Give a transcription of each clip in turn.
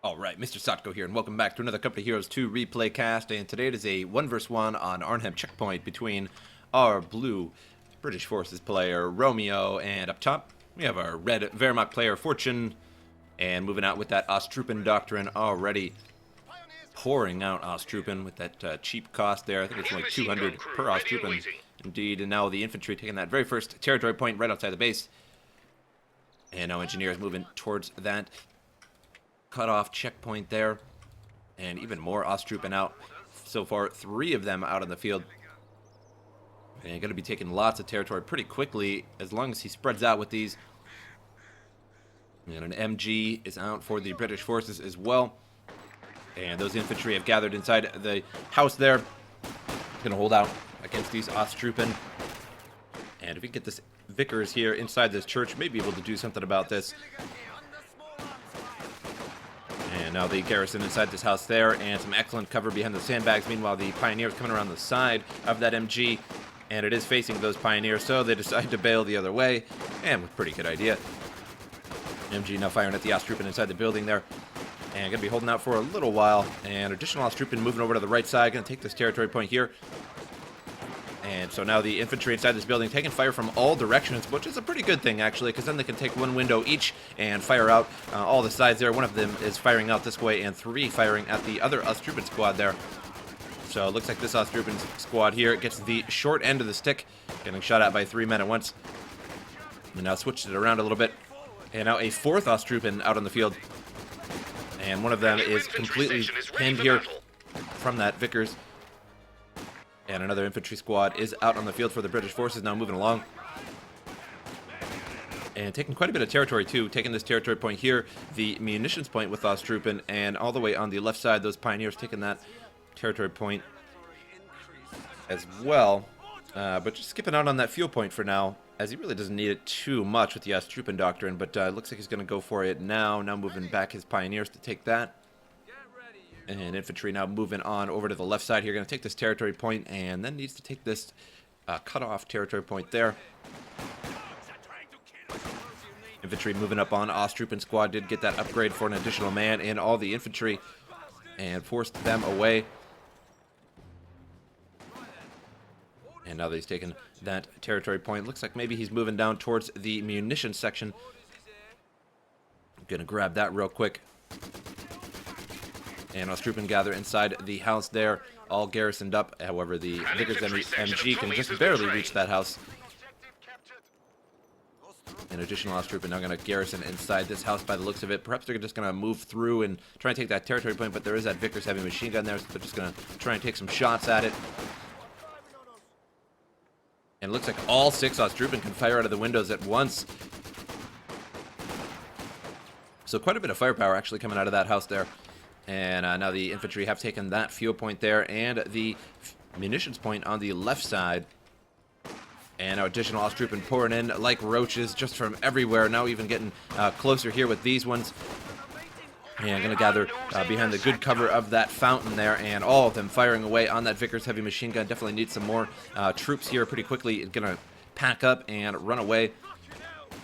Alright, MrSotko here, and welcome back to another Company Heroes 2 replay cast, and today it is a 1 vs 1 on Arnhem checkpoint between our blue British Forces player, Romeo, and up top, we have our red Wehrmacht player, Fortune, and moving out with that Ostrupen Doctrine already pouring out Ostrupen with that cheap cost there. I think it's only 200 per Ostrupen, indeed, and now the infantry taking that very first territory point right outside the base, and now engineers moving towards that cut-off checkpoint there, and even more Ostrupen out. So far, 3 of them out on the field. And going to be taking lots of territory pretty quickly as long as he spreads out with these. And an MG is out for the British forces as well. And those infantry have gathered inside the house there. Going to hold out against these Ostrupen. And if we get this Vickers here inside this church, may be able to do something about this. And now the garrison inside this house there, and some excellent cover behind the sandbags. Meanwhile, the Pioneers coming around the side of that MG, and it is facing those Pioneers, so they decide to bail the other way, and with pretty good idea. MG now firing at the Ostrupen inside the building there, and going to be holding out for a little while. And additional Ostrupen moving over to the right side, going to take this territory point here. And so now the infantry inside this building taking fire from all directions, which is a pretty good thing, actually, because then they can take one window each and fire out all the sides there. One of them is firing out this way, and 3 firing at the other Ostrupen squad there. So it looks like this Ostrupen squad here gets the short end of the stick, getting shot at by 3 men at once. And now switched it around a little bit. And now a 4th Ostrupen out on the field. And one of them is completely pinned here from that Vickers. And another infantry squad is out on the field for the British forces, now moving along. And taking quite a bit of territory, too. Taking this territory point here, the munitions point with Ostrupen, and all the way on the left side, those Pioneers taking that territory point as well. But just skipping out on that fuel point for now, as he really doesn't need it too much with the Ostrupen Doctrine, but it looks like he's going to go for it now. Now moving back his Pioneers to take that. And infantry now moving on over to the left side here. Going to take this territory point, and then needs to take this cut-off territory point there. Infantry moving up on Ostrupen squad. Did get that upgrade for an additional man in all the infantry, and forced them away. And now that he's taken that territory point, looks like maybe he's moving down towards the munitions section. I'm going to grab that real quick. And Ostrupen gather inside the house there, all garrisoned up. However, the Vickers MG can just barely reach that house. An additional Ostrupen now going to garrison inside this house by the looks of it. Perhaps they're just going to move through and try and take that territory point, but there is that Vickers heavy machine gun there, so they're just going to try and take some shots at it. And it looks like all 6 Ostrupen can fire out of the windows at once. So quite a bit of firepower actually coming out of that house there. And now the infantry have taken that fuel point there and the munitions point on the left side. And now additional Ostrupen pouring in like roaches just from everywhere. Now even getting closer here with these ones. And going to gather behind the good cover of that fountain there. And all of them firing away on that Vickers heavy machine gun. Definitely need some more troops here pretty quickly. Going to pack up and run away.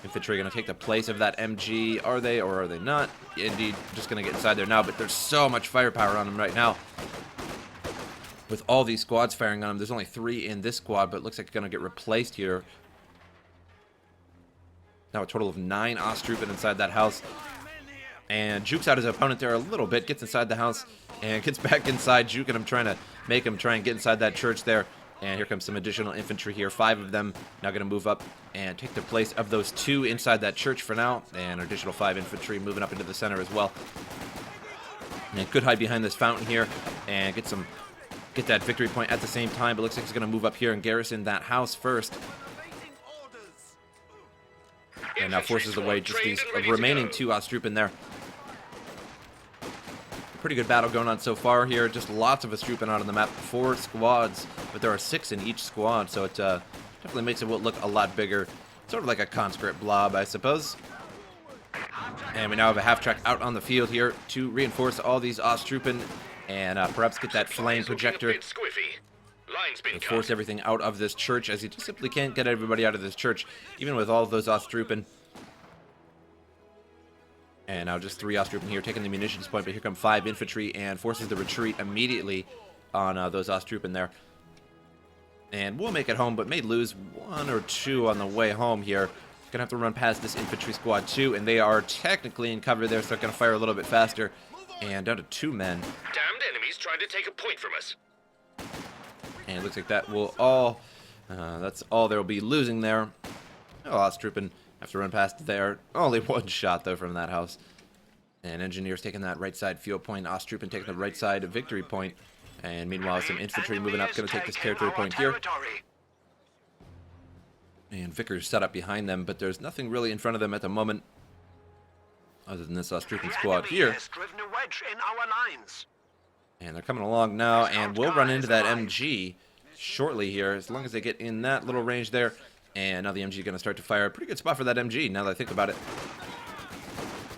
Infantry going to take the place of that MG. Are they or are they not? Indeed, just going to get inside there now, but there's so much firepower on them right now. With all these squads firing on them, there's only 3 in this squad, but it looks like it's going to get replaced here. Now a total of 9 Ostrupen inside that house. And jukes out his opponent there a little bit, gets inside the house, and gets back inside, juking him, trying to make him try and get inside that church there. And here comes some additional infantry here. 5 of them now going to move up and take the place of those 2 inside that church for now. And an additional 5 infantry moving up into the center as well. And could hide behind this fountain here and get that victory point at the same time. But looks like he's going to move up here and garrison that house first. And now forces away just these remaining 2 Ostrupen there. Pretty good battle going on so far here. Just lots of Ostrupen out on the map. 4 squads, but there are 6 in each squad, so it definitely makes it look a lot bigger. Sort of like a conscript blob, I suppose. And we now have a half-track out on the field here to reinforce all these Ostrupen and perhaps get that flame projector to force everything out of this church, as you just simply can't get everybody out of this church, even with all of those Ostrupen. And now just 3 Ostroopen here taking the munitions point, but here come 5 infantry and forces the retreat immediately on those Ostroopen there. And we'll make it home, but may lose 1 or 2 on the way home here. Gonna have to run past this infantry squad too, and they are technically in cover there, so they're gonna fire a little bit faster. And down to 2 men. Damned enemies trying to take a point from us. And it looks like that will all, that's all they'll be losing there. Oh, Ostroopen have to run past there. Only 1 shot, though, from that house. And Engineers taking that right side field point. Ostroopen taking the right side victory point. And meanwhile, some infantry moving up, going to take this territory point here. And Vickers set up behind them, but there's nothing really in front of them at the moment, other than this Ostroopen squad here. And they're coming along now, and we'll run into that MG shortly here, as long as they get in that little range there. And now the MG is going to start to fire. A pretty good spot for that MG, now that I think about it.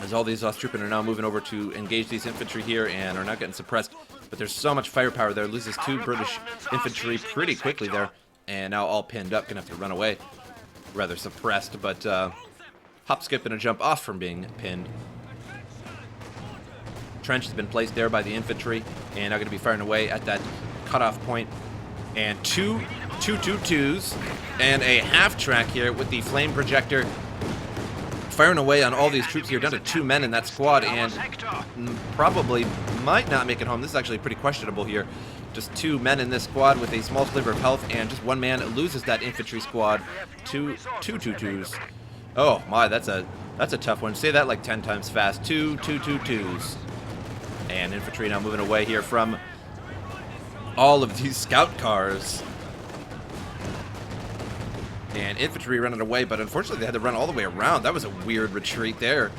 As all these Ostroopen are now moving over to engage these infantry here, and are not getting suppressed. But there's so much firepower there. Loses 2 British infantry pretty quickly there. And now all pinned up, going to have to run away. Rather suppressed, but hop, skip, and a jump off from being pinned. Trench has been placed there by the infantry, and now going to be firing away at that cutoff point. And 2 222s and a half track here with the flame projector, firing away on all these troops here, down to 2 men in that squad, and probably might not make it home. This is actually pretty questionable here. Just 2 men in this squad with a small sliver of health, and just 1 man loses that infantry squad. 2 222s. Oh my, that's a tough one. Say that like 10 times fast. 2 222s. And infantry now moving away here from all of these scout cars. And infantry running away, but unfortunately they had to run all the way around. That was a weird retreat there.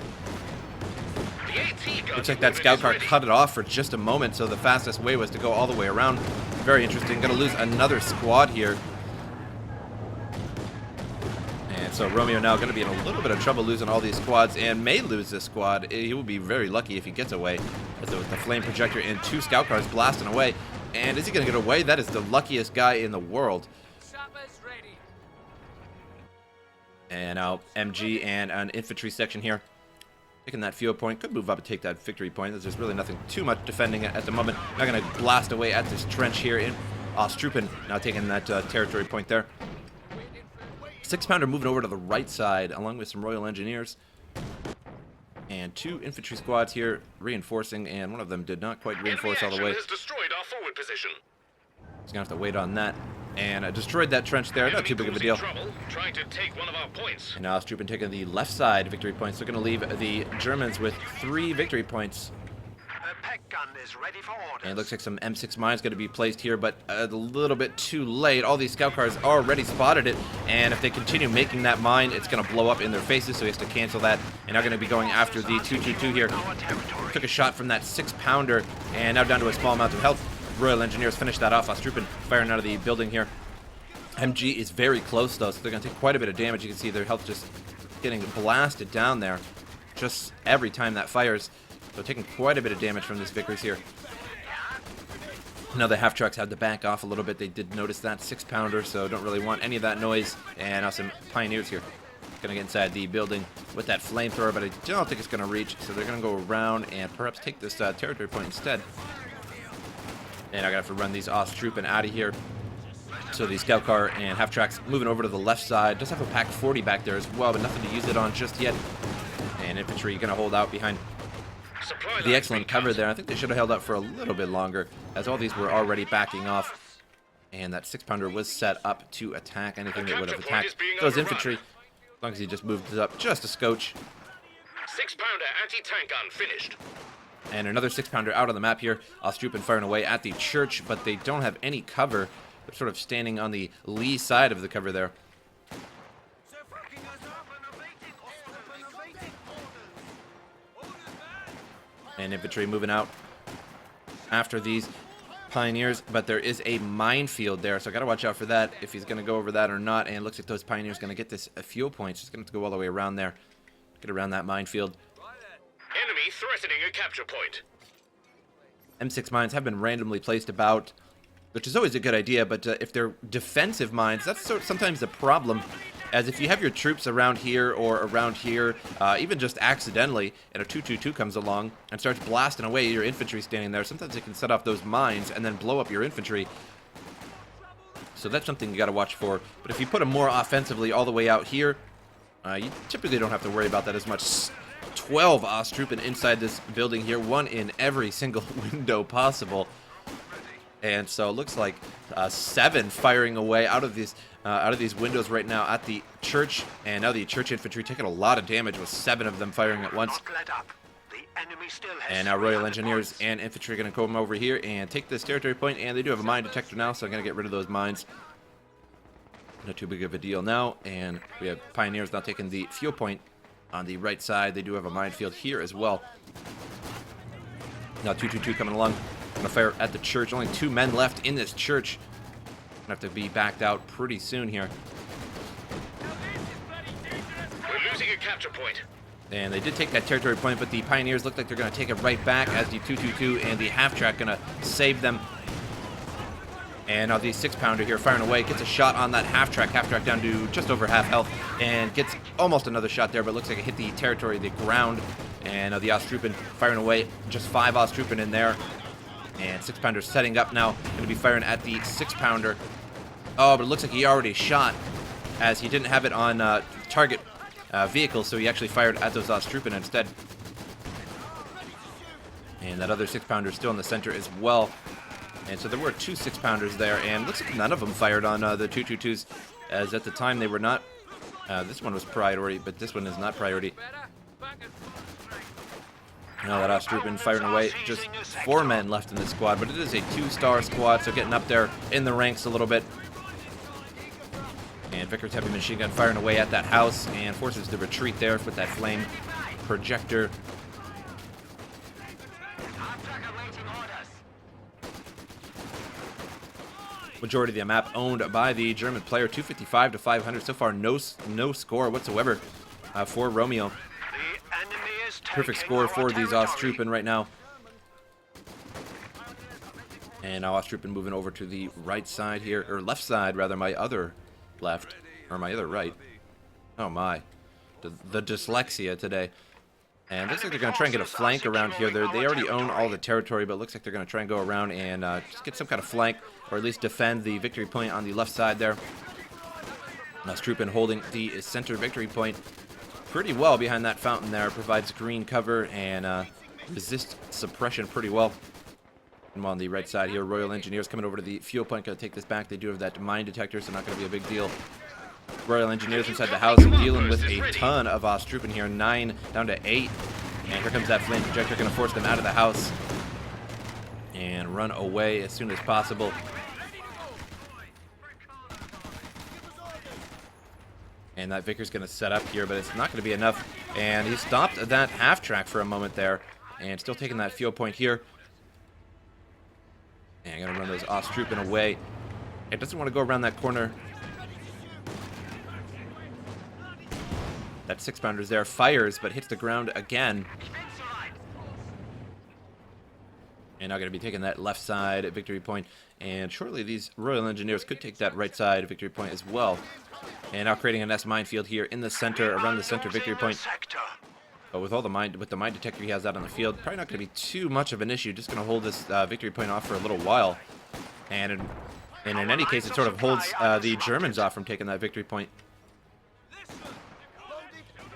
Looks like that scout car cut it off for just a moment, so the fastest way was to go all the way around. Very interesting. Gonna lose another squad here. And so Romeo now gonna be in a little bit of trouble losing all these squads, and may lose this squad. He will be very lucky if he gets away. With the flame projector and 2 scout cars blasting away. And is he gonna get away? That is the luckiest guy in the world. And now MG and an infantry section here. Taking that field point. Could move up and take that victory point. There's really nothing too much defending it at the moment. Not going to blast away at this trench here in Ostroopen. Now taking that territory point there. 6-pounder moving over to the right side along with some Royal Engineers. And 2 infantry squads here reinforcing, and one of them did not quite reinforce all the way. Has destroyed our forward position. He's going to have to wait on that. And destroyed that trench there. Not too big of a deal. Trying to take one of our points. And now Ostroopen taking the left side victory points. They're going to leave the Germans with 3 victory points. The peck gun is ready for orders. And it looks like some M6 mines going to be placed here, but a little bit too late. All these scout cars already spotted it, and if they continue making that mine, it's going to blow up in their faces, so he has to cancel that. And now going to be going after the 222 here. Took a shot from that 6-pounder, and now down to a small amount of health. Royal Engineers finish that off. Ostroopen firing out of the building here. MG is very close, though, so they're going to take quite a bit of damage. You can see their health just getting blasted down there just every time that fires. So taking quite a bit of damage from this Vickers here. Now the half trucks had to back off a little bit. They did notice that 6-pounder, so don't really want any of that noise. And now some Pioneers here. Going to get inside the building with that flamethrower, but I don't think it's going to reach. So they're going to go around and perhaps take this territory point instead. And I'm going to have to run these Ostroopen out of here. So the scout car and half tracks moving over to the left side. Does have a Pack 40 back there as well, but nothing to use it on just yet. And infantry going to hold out behind the excellent cover there. I think they should have held out for a little bit longer, as all these were already backing off. And that 6-pounder was set up to attack anything that would have attacked those infantry, as long as he just moved it up just a scotch. 6-pounder anti-tank gun finished. And another 6-pounder out on the map here. Ostroopen firing away at the church, but they don't have any cover. They're sort of standing on the lee side of the cover there. And infantry moving out after these Pioneers, but there is a minefield there, so I gotta watch out for that, if he's gonna go over that or not. And it looks like those Pioneers gonna get this fuel point. Just gonna have to go all the way around there, get around that minefield. Enemy threatening a capture point. M6 mines have been randomly placed about, which is always a good idea, but if they're defensive mines, that's sometimes a problem. as if you have your troops around here or around here, even just accidentally, and a 222 comes along and starts blasting away your infantry standing there, sometimes it can set off those mines and then blow up your infantry. So that's something you got to watch for. But if you put them more offensively all the way out here, you typically don't have to worry about that as much. 12 Osttroopen inside this building here, one in every single window possible. And so it looks like 7 firing away out of these windows right now at the church. And now the church infantry taking a lot of damage with 7 of them firing at once. And now Royal Engineers and infantry are going to come over here and take this territory point. And they do have a mine detector now, so I'm going to get rid of those mines. Not too big of a deal now. And we have Pioneers now taking the fuel point on the right side. They do have a minefield here as well. Now 222 coming along. Gonna fire at the church. Only 2 men left in this church. Gonna have to be backed out pretty soon here. We're losing a capture point. And they did take that territory point, but the Pioneers look like they're gonna take it right back as the 222 and the half-track gonna save them. And now the 6-pounder here firing away, gets a shot on that half-track down to just over half health, and gets almost another shot there, but looks like it hit the territory, the ground. And now the Osttroopen firing away, just 5 Osttroopen in there. And 6-pounder setting up now, going to be firing at the 6-pounder. Oh, but it looks like he already shot, as he didn't have it on target vehicle, so he actually fired at those Osttroopen instead. And that other 6-pounder still in the center as well. And so there were 2 6-pounders there, and looks like none of them fired on the 222s, as at the time they were not. This one was priority, but this one is not priority. Now that Osttroopen firing away, just 4 men left in this squad, but it is a 2-star squad, so getting up there in the ranks a little bit. And Vickers heavy machine gun firing away at that house, and forces the retreat there with that flame projector. Majority of the map owned by the German player, 255 to 500. So far, no score whatsoever for Romeo. Perfect score for these Osttroopen right now. And now Osttroopen moving over to the right side here, or left side rather, my other left, or my other right. Oh my, the dyslexia today. And looks like they're going to try and get a flank around here. They already own all the territory, but it looks like they're going to try and go around and just get some kind of flank, or at least defend the victory point on the left side there. Osttroopen holding the center victory point pretty well behind that fountain there. Provides green cover and resist suppression pretty well. And on the right side here, Royal Engineers coming over to the fuel point. Going to take this back. They do have that mine detector, so not going to be a big deal. Royal Engineers inside the house dealing with a ton of Osttroopen here. 9 down to 8. And here comes that flame projector. Going to force them out of the house and run away as soon as possible. And that Vickers going to set up here, but it's not going to be enough. And he stopped that half-track for a moment there. And still taking that fuel point here. And going to run those Osttroopen away. It doesn't want to go around that corner. That 6-pounder's there, fires, but hits the ground again. And now going to be taking that left side victory point. And shortly these Royal Engineers could take that right side victory point as well. And now creating a nest minefield here in the center, around the center victory point. But with all the mine detector he has out on the field, probably not going to be too much of an issue. Just going to hold this victory point off for a little while. And in any case, it sort of holds the Germans off from taking that victory point.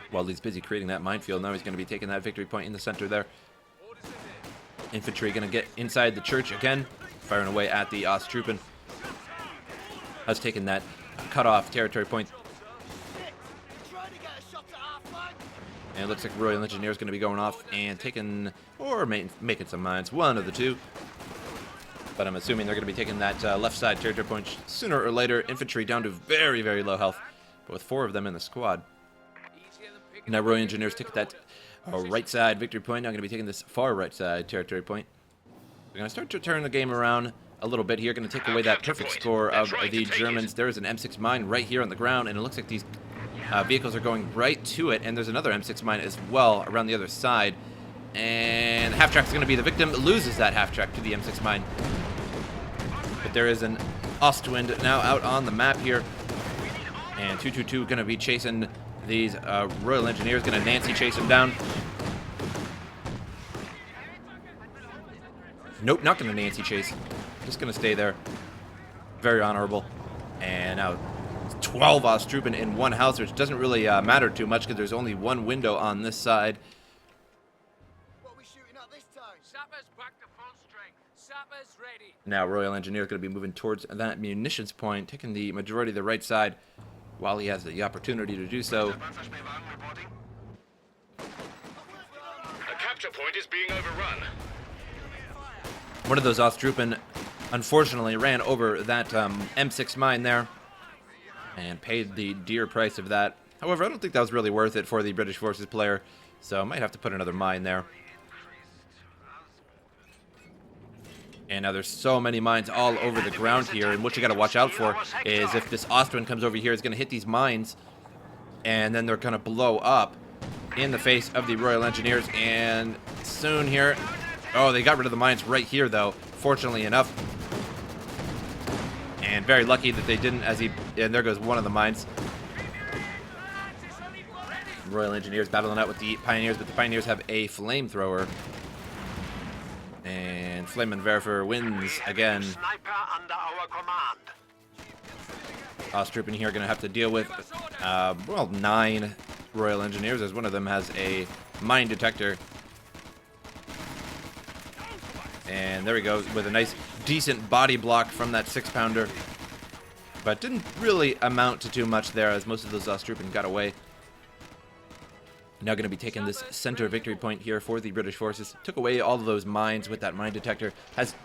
While he's busy creating that minefield, now he's going to be taking that victory point in the center there. Infantry going to get inside the church again, firing away at the Osttroopen. Has taken that cut-off territory point. And it looks like Royal Engineer is going to be going off and taking, or making some mines, one of the two. But I'm assuming they're going to be taking that left side territory point sooner or later. Infantry down to very, very low health, but with 4 of them in the squad. Now Royal Engineers take that right side victory point. Now going to be taking this far right side territory point. We're going to start to turn the game around a little bit here. Going to take away that perfect score of the Germans. There is an M6 mine right here on the ground, and it looks like these vehicles are going right to it. And there's another M6 mine as well around the other side. And the half-track is going to be the victim. Loses that half-track to the M6 mine. But there is an Ostwind now out on the map here. And 222 going to be chasing these Royal Engineers. Going to Nancy chase them down. Nope, not going to Nancy chase. Just going to stay there. Very honorable. And now 12 Ostrupen in one house, which doesn't really matter too much because there's only one window on this side. What are we shooting at this time? Sappers back to full strength. Sappers ready. Now Royal Engineer is going to be moving towards that munitions point, taking the majority of the right side while he has the opportunity to do so. A capture point is being overrun. One of those Ostrupen unfortunately ran over that M6 mine there and paid the dear price of that. However, I don't think that was really worth it for the British Forces player, so I might have to put another mine there. And now there's so many mines all over the ground here, and what you got to watch out for is if this Austrian comes over here, is going to hit these mines, and then they're going to blow up in the face of the Royal Engineers, and soon here... Oh, they got rid of the mines right here, though, fortunately enough. And very lucky that they didn't, and there goes one of the mines. Royal Engineers battling out with the Pioneers, but the Pioneers have a flamethrower. And Flammenwerfer wins again. Sniper under our command. Ostrupen here going to have to deal with, well, 9 Royal Engineers, as one of them has a mine detector. And there we go, with a nice, decent body block from that 6-pounder. But didn't really amount to too much there, as most of those Ostrupen got away. Now going to be taking this center victory point here for the British forces. Took away all of those mines with that mine detector. Has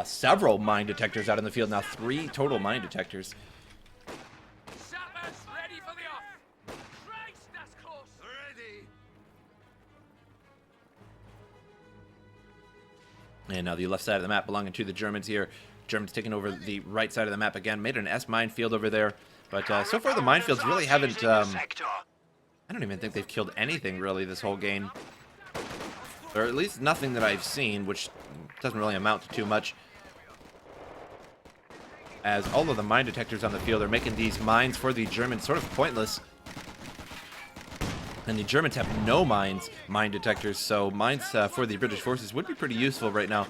several mine detectors out in the field now. 3 total mine detectors. Sappers ready for the off. Christ, that's close. Ready. And now the left side of the map belonging to the Germans here. Germans taking over the right side of the map again. Made an S minefield over there. But so far the minefields really haven't... I don't even think they've killed anything really this whole game. Or at least nothing that I've seen, which doesn't really amount to too much. As all of the mine detectors on the field are making these mines for the Germans sort of pointless. And the Germans have no mine detectors, so mines for the British forces would be pretty useful right now.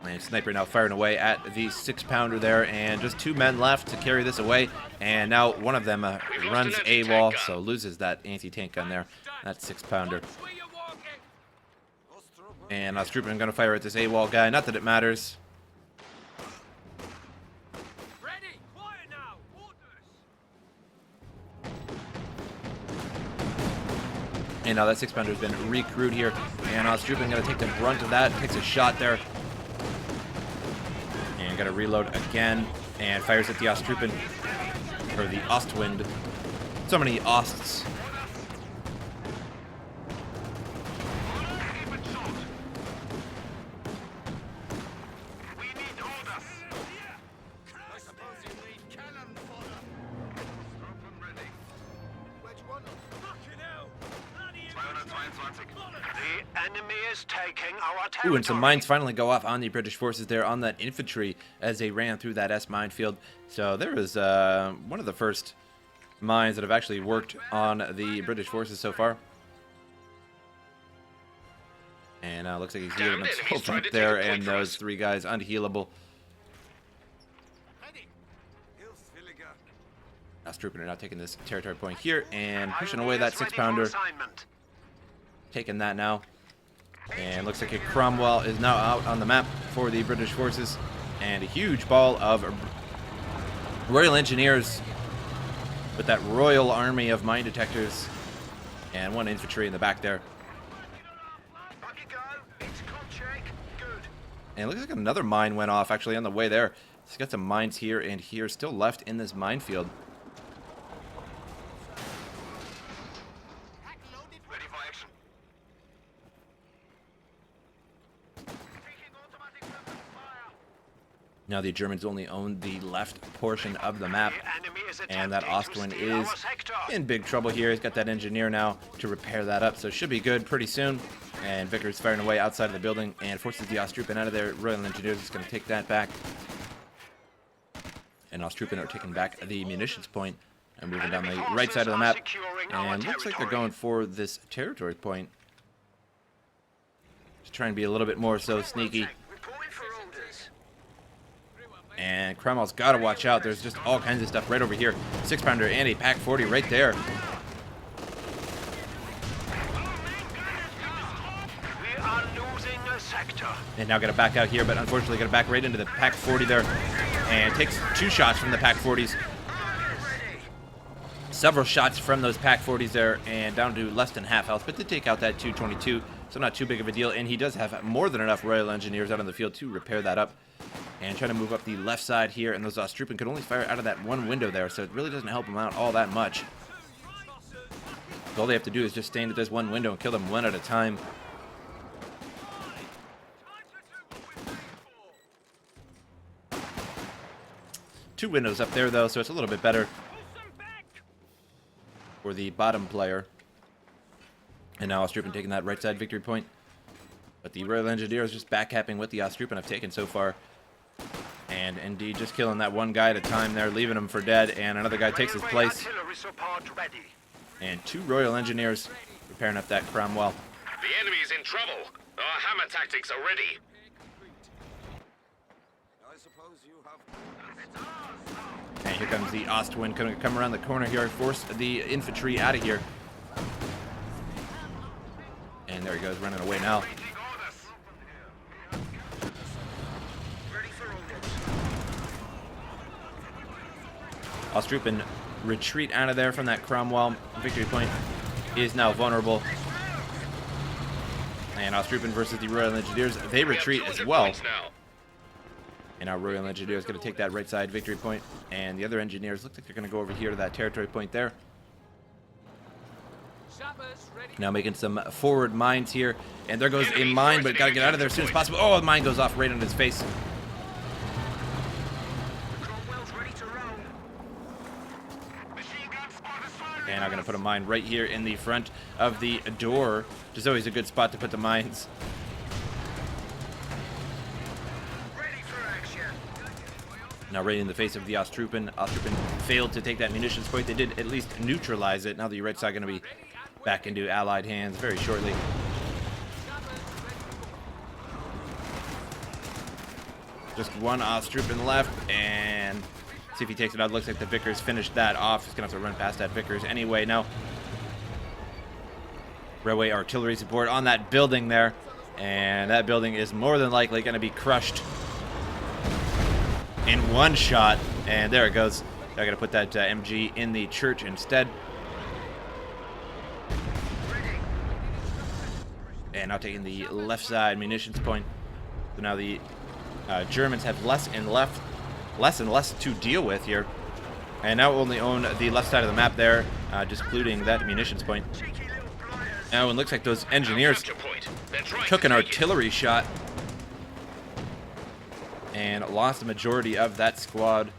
And Sniper now firing away at the 6-pounder there, and just 2 men left to carry this away. And now one of them runs AWOL, so loses that anti-tank gun there, that 6-pounder. And Ostrupen going to fire at this AWOL guy, not that it matters. Ready. Quiet now. And now that 6-pounder has been recrewed here, and Ostrupen going to take the brunt of that, takes a shot there. Got to reload again, and fires at the Ostrupen, or the Ostwind. So many Osts. The enemy is taking our territory. Ooh, and some mines finally go off on the British forces there on that infantry as they ran through that S minefield. So there was one of the first mines that have actually worked on the British forces so far. And looks like he's healing himself up there, and those 3 guys unhealable. Ostrupen are now taking this territory point here and pushing away that 6-pounder. Taking that now. And looks like a Cromwell is now out on the map for the British forces. And a huge ball of Royal Engineers with that Royal Army of mine detectors. And 1 infantry in the back there. And it looks like another mine went off actually on the way there. He's got some mines here and here still left in this minefield. Now the Germans only own the left portion of the map, and that Ostwind is in big trouble here. He's got that engineer now to repair that up, so it should be good pretty soon. And Vickers firing away outside of the building and forces the Ostrupen out of there. Royal Engineers is going to take that back. And Austrupen are taking back the munitions point and moving down the right side of the map. And looks like they're going for this territory point. Just trying to be a little bit more so sneaky. And Cromwell's got to watch out. There's just all kinds of stuff right over here. 6-pounder and a Pack 40 right there. We are losing a sector. And now got to back out here, but unfortunately got to back right into the Pack 40 there. And takes 2 shots from the Pack 40s. Several shots from those Pack 40s there, and down to less than half health, but did take out that 222, so not too big of a deal. And he does have more than enough Royal Engineers out on the field to repair that up. And trying to move up the left side here, and those Austrupen could only fire out of that one window there, so it really doesn't help them out all that much. All they have to do is just stay into this one window and kill them one at a time. Two windows up there, though, so it's a little bit better for the bottom player. And now Austrupen taking that right side victory point. But the Royal Engineers just backcapping what the Austrupen have taken so far. And indeed, just killing that one guy at a time there, leaving him for dead, and another guy takes his place. And 2 Royal Engineers repairing up that Cromwell. The enemy's in trouble. Our hammer tactics are ready. I suppose you have... And here comes the Ostwind, going to come around the corner here, force the infantry out of here. And there he goes, running away now. Austrupen retreat out of there from that Cromwell. Victory point is now vulnerable. And Austrupen versus the Royal Engineers, they retreat as well. And our Royal Engineers going to take that right side victory point. And the other engineers look like they're going to go over here to that territory point there. Now making some forward mines here. And there goes a mine, but got to get out of there as soon as possible. Oh, the mine goes off right on his face. And I'm going to put a mine right here in the front of the door, which is always a good spot to put the mines. Now right in the face of the Austrupen. Austrupen failed to take that munitions point. They did at least neutralize it. Now the right side going to be back into Allied hands very shortly. Just one Austrupen left, and see if he takes it out. Looks like the Vickers finished that off. He's going to have to run past that Vickers anyway. Now, railway artillery support on that building there, and that building is more than likely going to be crushed in one shot. And there it goes. They're going to put that MG in the church instead. And now taking the left side munitions point. So now the Germans have less and less to deal with here. And now only own the left side of the map there, just including that munitions point. Now it looks like those engineers took an artillery shot and lost the majority of that squad.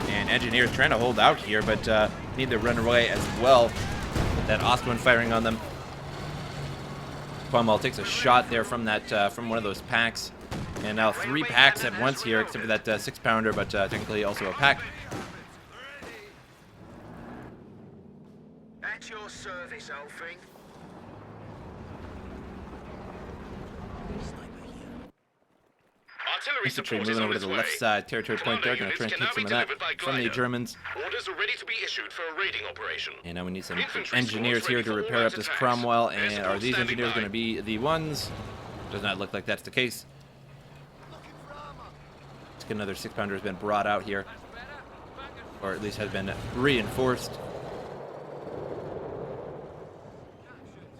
And engineers trying to hold out here, but need to run away as well. That Ostwind firing on them. Cromwell takes a shot there from that from one of those packs. And now 3 packs at once here, except for that 6-pounder, but technically also a pack. At your service, Elfing. Infantry moving over to the left side territory point there, going to try and take some of that from the Germans. Orders are ready to be issued for a raiding operation. And now we need some engineers here to repair up this Cromwell. And are these engineers going to be the ones? Does not look like that's the case. Another 6-pounder has been brought out here, or at least has been reinforced.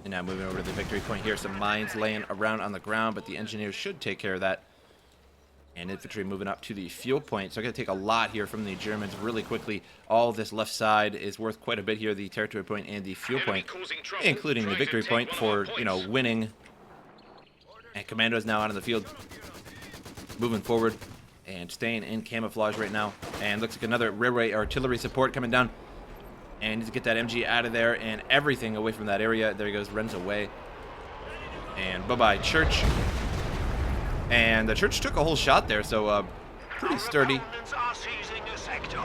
And now moving over to the victory point here, some mines laying around on the ground, but the engineers should take care of that. And infantry moving up to the fuel point. So I'm going to take a lot here from the Germans really quickly. All this left side is worth quite a bit here, the territory point and the fuel point, including the victory point for, you know, winning. And commandos now out on the field, moving forward and staying in camouflage right now. And looks like another railway artillery support coming down. And needs to get that MG out of there and everything away from that area. There he goes, runs away. And bye-bye, church. And the church took a whole shot there, so pretty sturdy. Opponents are seizing a sector.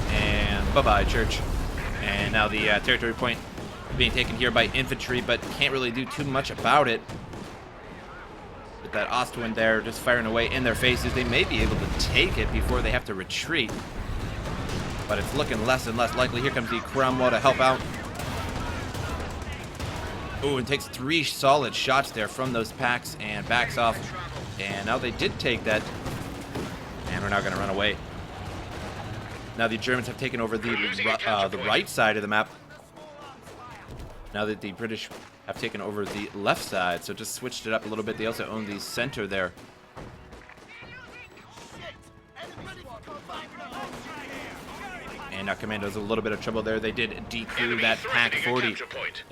And bye-bye, church. And now the territory point being taken here by infantry, but can't really do too much about it. With that Ostwind there just firing away in their faces, they may be able to take it before they have to retreat. But it's looking less and less likely. Here comes the Cromwell to help out. Ooh, and takes 3 solid shots there from those packs and backs off. And now they did take that. And we're now going to run away. Now the Germans have taken over the right side of the map. Now that the British have taken over the left side, so just switched it up a little bit. They also own the center there. And now Commando's a little bit of trouble there. They did decrew that Pack 40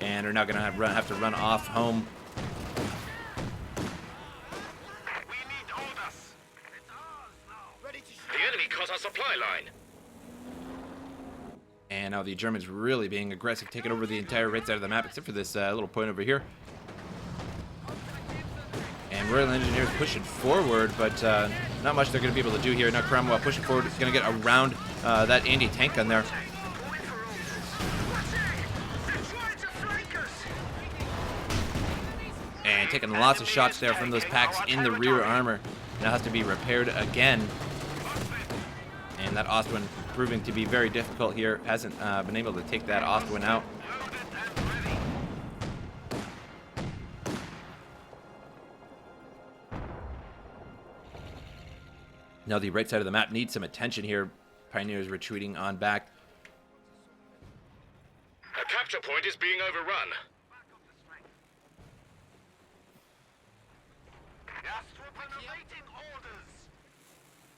and are now going to have to run off home. The enemy cut our supply line. And now the Germans really being aggressive, taking over the entire right side of the map, except for this little point over here. And Royal Engineers pushing forward, but not much they're going to be able to do here. Now Cromwell pushing forward, going to get around that anti-tank gun there. And taking lots of shots there from those packs in the rear armor. Now has to be repaired again. And that Ostwind proving to be very difficult here. Hasn't been able to take that Ostwind out. Now the right side of the map needs some attention here. Pioneers retreating on back. A capture point is being overrun.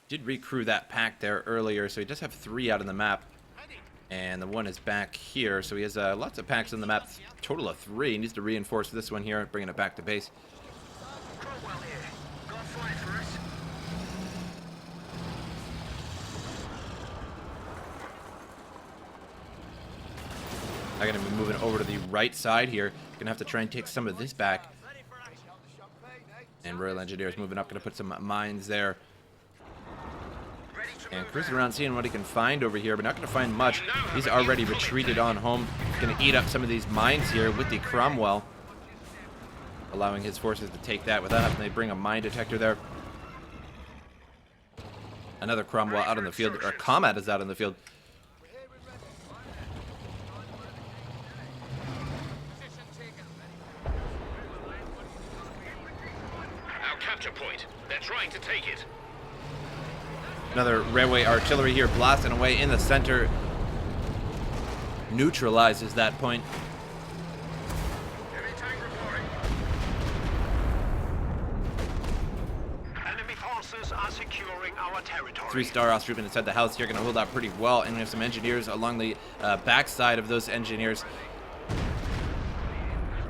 Did recrew that pack there earlier, so he does have 3 out on the map. And the one is back here, so he has lots of packs on the map. Total of 3. He needs to reinforce this one here, bringing it back to base. I'm going to be moving over to the right side here. Going to have to try and take some of this back. And Royal Engineers moving up, going to put some mines there. And cruising around seeing what he can find over here, but not going to find much. He's already retreated on home. Going to eat up some of these mines here with the Cromwell, allowing his forces to take that without having to bring a mine detector there. Another Cromwell out on the field, or Combat is out on the field. Our capture point. They're trying to take it. Another railway artillery here blasting away in the center. Neutralizes that point. Heavy tank reporting. Enemy forces are securing our territory. 3-star Austrian inside the house here, going to hold out pretty well. And we have some engineers along the backside of those engineers.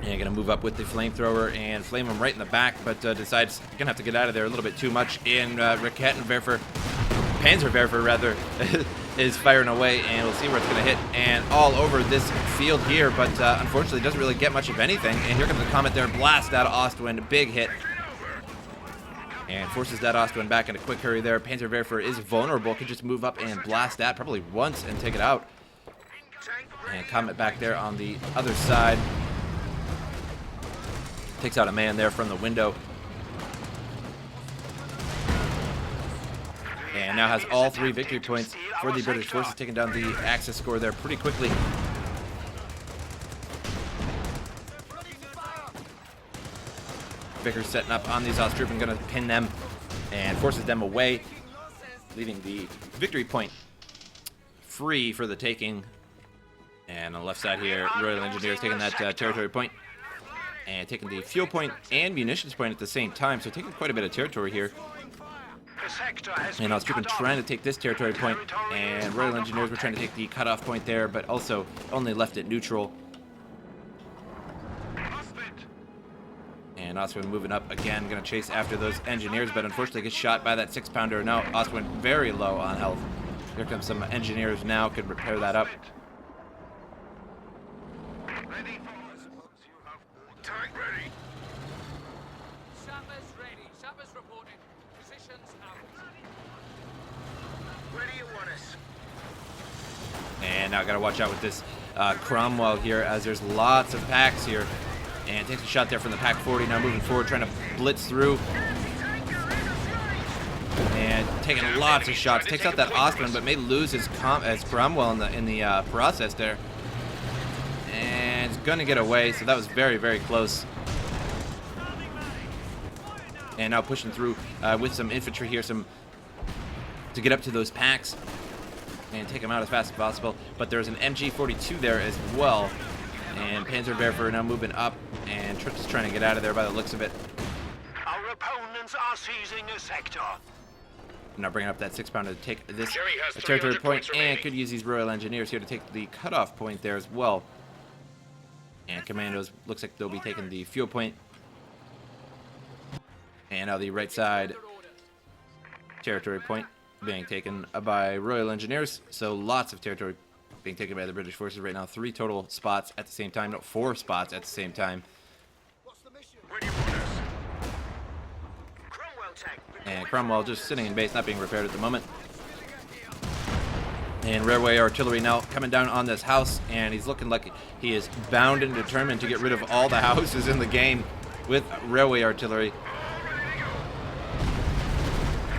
And going to move up with the flamethrower and flame him right in the back, but decides going to have to get out of there a little bit too much. And Raketenwerfer, Panzerwerfer rather, is firing away, and we'll see where it's going to hit. And all over this field here, but unfortunately doesn't really get much of anything. And here comes the Comet there, blast out of Ostwind, big hit. And forces that Ostwind back in a quick hurry there. Panzerwerfer is vulnerable, could just move up and blast that probably once and take it out. And Comet back there on the other side. Takes out a man there from the window. And now has all 3 victory points for the British forces, taking down the Axis score there pretty quickly. Vickers setting up on these Austrian, going to pin them and forces them away, leaving the victory point free for the taking. And on the left side here, Royal Engineers taking that territory point and taking the fuel point and munitions point at the same time, so taking quite a bit of territory here. And Austrian trying to take this territory point, and Royal Engineers were trying to take the cutoff point there, but also only left it neutral. And Austrian moving up again, going to chase after those engineers, but unfortunately gets shot by that 6-pounder. Now Austrian very low on health. Here comes some engineers now, could repair that up. Tank ready. Sappers ready. Sappers reporting. Positions out. Where do you want us? And now gotta watch out with this Cromwell here, as there's lots of packs here. And takes a shot there from the pack 40. Now moving forward, trying to blitz through. And taking lots of shots. Takes out that Osman, but may lose his Cromwell in the process there. And it's gonna get away, so that was very, very close. And now pushing through with some infantry here, to get up to those packs and take them out as fast as possible. But there's an MG42 there as well. And Panzerwerfer now moving up, and just trying to get out of there by the looks of it. Our opponents are seizing a sector. Now bringing up that 6-pounder to take this Jerry has territory 300 point, points and remaining. could use these Royal Engineers here to take the cutoff point there as well. And Commandos, looks like they'll be taking the fuel point. And now the right side territory point being taken by Royal Engineers. So lots of territory being taken by the British forces right now. 3 total spots at the same time. No, 4 spots at the same time. What's the mission? Where do you want us? Cromwell tank. And Cromwell just sitting in base, not being repaired at the moment. And railway artillery now coming down on this house, and he's looking like he is bound and determined to get rid of all the houses in the game with railway artillery.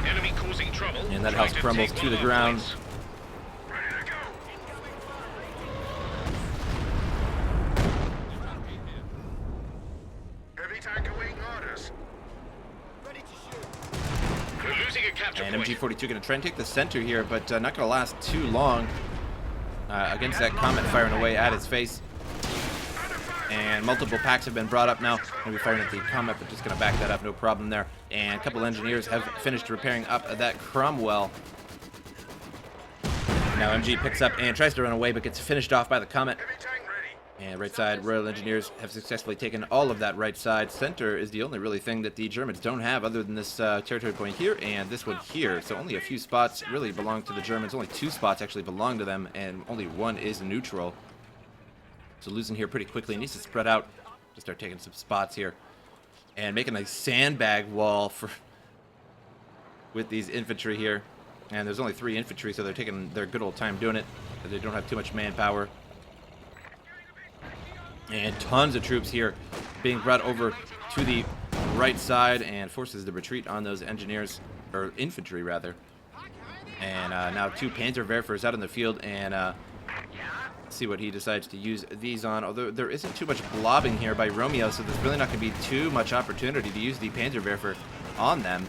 Enemy causing trouble. And that Trying house crumbles take to the one of our ground. points. Ready to go. Heavy tank awaiting orders. Ready to shoot. We're losing a capture And point. MG42 going to try and take the center here, but not going to last too long against that Comet firing away at his face. And multiple packs have been brought up now. Going to be firing at the Comet, but just going to back that up, no problem there. And a couple engineers have finished repairing up that Cromwell. Now MG picks up and tries to run away, but gets finished off by the Comet. Heavy tank ready. And right side, Royal Engineers have successfully taken all of that right side. Center is the only really thing that the Germans don't have other than this territory point here and this one here. So only a few spots really belong to the Germans. Only 2 spots actually belong to them, and only 1 is neutral. So losing here pretty quickly. Needs to spread out to start taking some spots here. And making a sandbag wall with these infantry here. And there's only 3 infantry, so they're taking their good old time doing it, because they don't have too much manpower. And tons of troops here being brought over to the right side, and forces the retreat on those engineers, or infantry rather. And now 2 Panzerwerfers out in the field, and see what he decides to use these on. Although there isn't too much blobbing here by Romeo, so there's really not going to be too much opportunity to use the Panzerwerfer on them.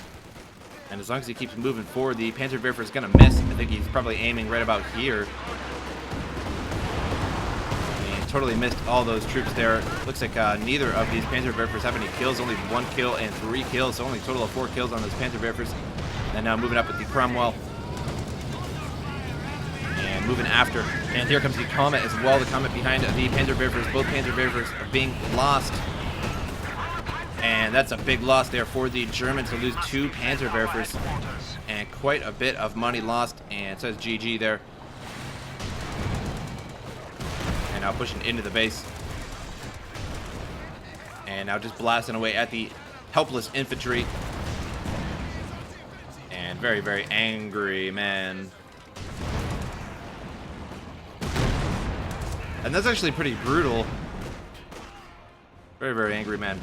And as long as he keeps moving forward, the Panzerwerfer is going to miss. I think he's probably aiming right about here. And totally missed all those troops there. Looks like neither of these Panzerwerfers have any kills. Only 1 kill and 3 kills, so only a total of 4 kills on those Panzerwerfers. And now moving up with the Cromwell. And moving after. And here comes the Comet as well. The Comet behind the Panzerwerfers. Both Panzerwerfers are being lost. And that's a big loss there for the Germans to lose 2 Panzerwerfers. And quite a bit of money lost. And it says GG there. And now pushing into the base. And now just blasting away at the helpless infantry. And very, very angry man. And that's actually pretty brutal. Very, very angry man.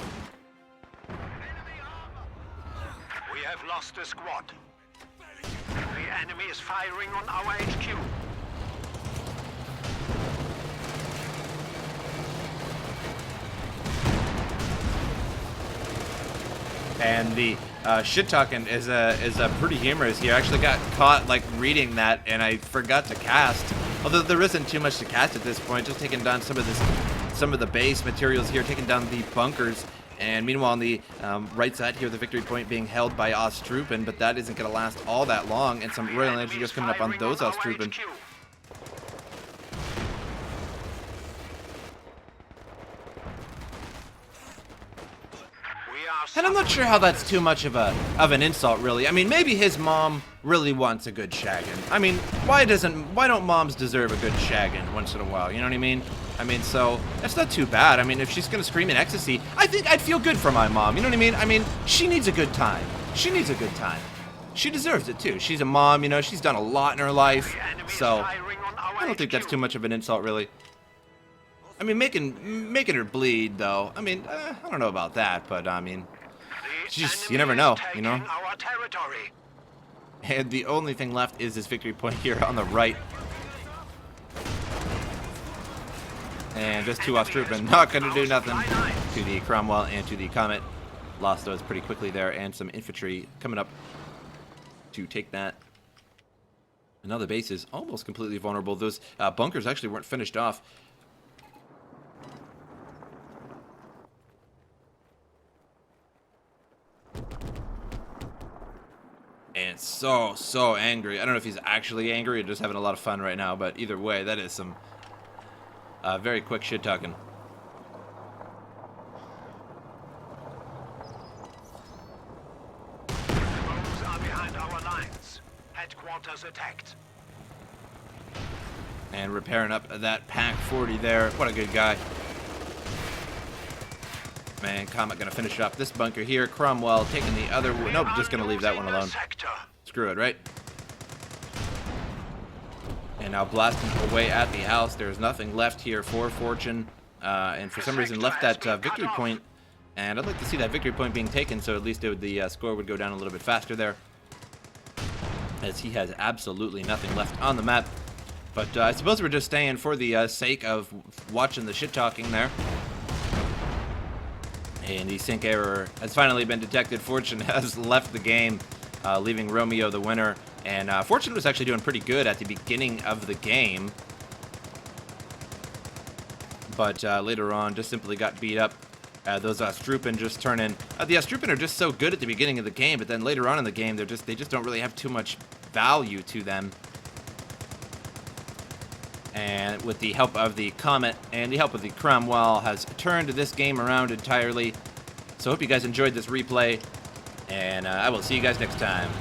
We have lost a squad. The enemy is firing on our HQ. And the shit talking is pretty humorous here. I actually got caught like reading that, and I forgot to cast. Although there isn't too much to cast at this point, just taking down some of the base materials here, taking down the bunkers. And meanwhile, on the right side here, the victory point being held by Ostrupen, but that isn't going to last all that long. And some Royal Engineers coming up on those Ostrupen. And I'm not sure how that's too much of an insult, really. I mean, maybe his mom really wants a good shagging. I mean, why don't moms deserve a good shagging once in a while? You know what I mean? I mean, so that's not too bad. I mean, if she's gonna scream in ecstasy, I think I'd feel good for my mom. You know what I mean? I mean, she needs a good time. she needs a good time. She deserves it too. She's a mom, you know, she's done a lot in her life. The enemy is So firing on our I don't think that's HQ. too much of an insult, really. I mean, making her bleed, though. I mean, I don't know about that, but I mean, The just, you enemy never is know, you know? taking our territory. And the only thing left is this victory point here on the right. And just two Ostrupen, not going to do nothing to the Cromwell and to the Comet. Lost those pretty quickly there, and some infantry coming up to take that. And now the base is almost completely vulnerable. Those bunkers actually weren't finished off. And so angry. I don't know if he's actually angry or just having a lot of fun right now, but either way, that is some very quick shit talking. Foes are behind our lines. Headquarters attacked. And repairing up that Pack 40 there. What a good guy. Man, Comet gonna finish up this bunker here. Cromwell taking the other one. Nope, just gonna leave that one alone. Sector. Screw it, right? And now blasting away at the house. There's nothing left here for Fortune. And for some reason left that victory point. And I'd like to see that victory point being taken, so at least the score would go down a little bit faster there. As he has absolutely nothing left on the map. But I suppose we're just staying for the sake of watching the shit talking there. And the sync error has finally been detected. Fortune has left the game, leaving Romeo the winner. And Fortune was actually doing pretty good at the beginning of the game. But later on, just simply got beat up. Those Ostrupen just turn in. The Ostrupen are just so good at the beginning of the game, but then later on in the game, they just don't really have too much value to them. And with the help of the Comet and the help of the Cromwell, has turned this game around entirely. So I hope you guys enjoyed this replay, and I will see you guys next time.